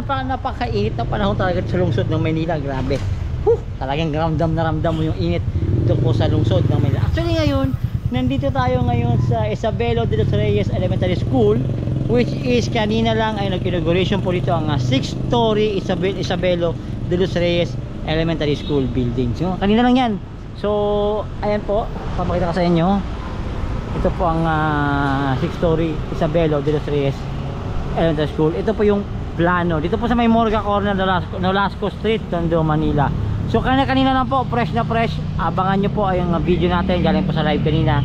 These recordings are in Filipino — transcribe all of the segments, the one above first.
napakainit na panahon talaga sa lungsod ng Maynila. Grabe. Talagang ramdam mo yung init dito po sa lungsod ng Maynila. Actually ngayon, nandito tayo ngayon sa Isabelo de los Reyes Elementary School, which is kanina lang ay nag-inauguration po dito ang 6-story Isabelo de los Reyes Elementary School building. So, kanina lang yan. So, ayan po, papakita ko sa inyo. Ito po ang 6-story Isabelo de los Reyes Elementary School. Ito po yung plano. Dito po sa may Morga Corner, Nolasco Street, Tondo, Manila. So, kanina lang po, fresh na fresh. Abangan nyo po yung video natin. Galing po sa live kanina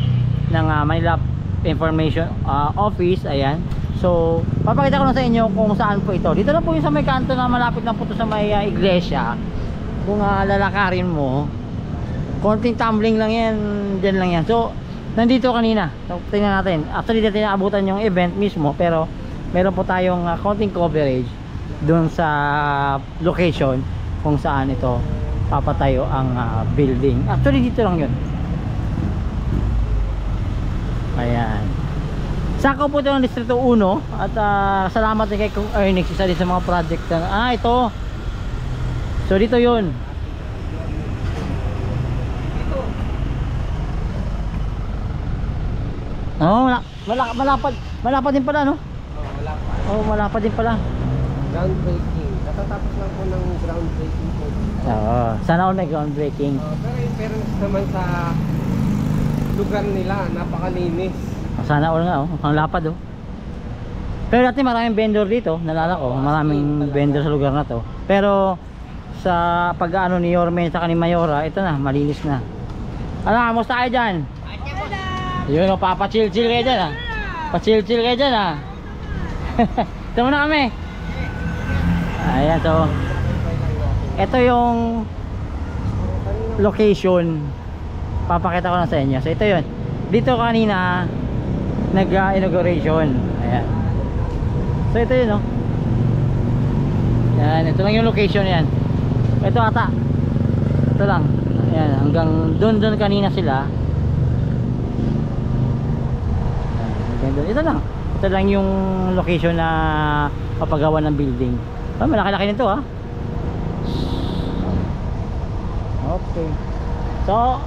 ng Manila Information Office. Ayan. So, papakita ko lang sa inyo kung saan po ito. Dito na po yung sa may kanto na malapit na po ito sa may iglesia. Kung lalakarin mo, konting tumbling lang yan, dyan lang yan. So, nandito kanina. So, tingnan natin. Actually, dito naabutan yung event mismo, pero meron po tayong konting coverage doon sa location kung saan ito papatayo ang building. Actually, dito lang yun. Ayan. Sako po ito ng Distrito 1 at salamat din kay Kung Ernix, isa din sa mga project na, ito. So dito yun. Oh, malapad din pala, no? Oh, malapad din pala. Groundbreaking. Katatapos lang po ng groundbreaking po. Oo, sana all may groundbreaking. Pero naman sa lugar nila, napakalinis. Sana all nga, oh. Ang lapad, oh. Pero dati maraming vendor dito, nalala ko, maraming vendor sa lugar na to. Pero sa pag-ano ni Yorme at ni Mayora, ito na, malinis na. Ano, kamusta kayo dyan? Yun, oh, papachill-chill kayo dyan, pa-chill-chill kayo dyan, ito muna kami. Ayan, so ito yung location. Papakita ko lang sa inyo. So ito yun. Dito kanina nag-inauguration. Ayan. So ito yun, no? Ayan, ito lang yung location yan. Ito ata. Ito lang. Ayan, hanggang doon kanina sila. Ayan, ito lang. Ito lang yung location na papagawa ng building. Malaki-laki nito, Okay. So,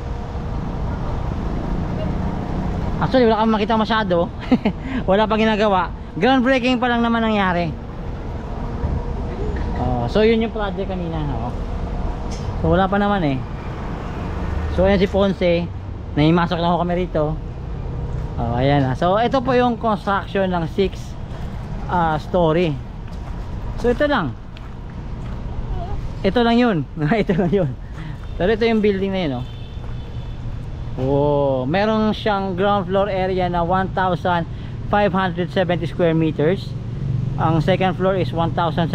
actually wala kang makita masyado. Wala pang ginagawa. Groundbreaking pa lang naman nangyari. So yun yung project kanina, So wala pa naman eh. So ayan si Ponce. Naimasok na ako kami rito. Ayan na. So ito po yung construction ng 6 story. So ito lang. Ito lang yun. Ito lang yun. Pero ito yung building na yun, meron siyang ground floor area na 1,570 square meters. Ang second floor is 1,575.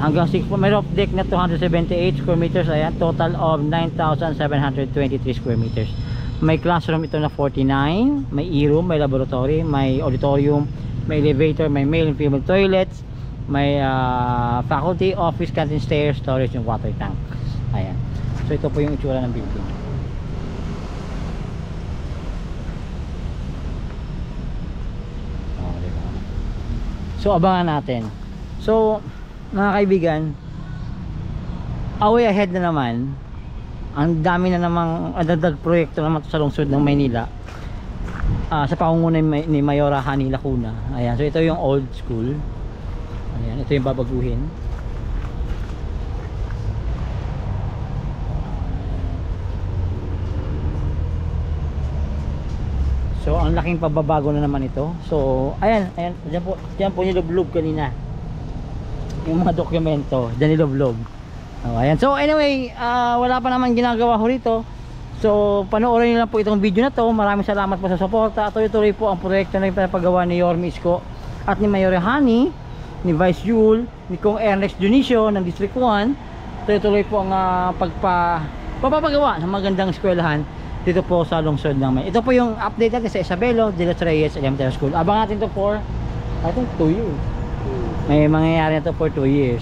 Hanggang 6, may roof deck na 278 square meters. Ayan, total of 9,723 square meters. May classroom ito na 49, may e-room, may laboratory, may auditorium, may elevator, may male and female toilets, may faculty, office, canteen, stairs, storage, and water tank. Ayan. So ito po yung itsura ng building. Diba? So abangan natin. So mga kaibigan, away ahead na naman. Ang dami na namang adadag proyekto naman sa lungsod ng Maynila, sa pangunguna ni Mayora Hani Lacuna. Ayan, so ito yung old school. Ayan, ito yung babaguhin. So ang laking pababago na naman ito. So ayan, diyan po nilublob kanina yung mga dokumento, diyan nilublob. Ayan. So anyway, wala pa naman ginagawa ho rito. So panoorin niyo lang po itong video na to. Maraming salamat po sa suporta. Tuloy-tuloy po ang proyekto na pinapagawa ni Yorme Isko at ni Mayor Hani, ni Vice Yul, ni Kong Ernest Dionisio ng District 1. Tuloy-tuloy po ang papapagawa ng magandang eskwelahan dito po sa lungsod ng Maynila. Ito po yung update natin sa Isabelo de los Reyes Elementary School. Abangan natin to for I think 2 years. May mangyayari na to for 2 years.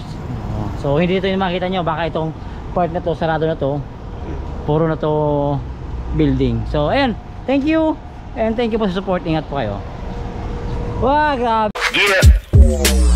So hindi ito yung makita nyo, baka itong part na to, sarado na to, puro na to building. So ayan, thank you and thank you po sa support. Ingat po kayo. Wah, grabe. Yeah.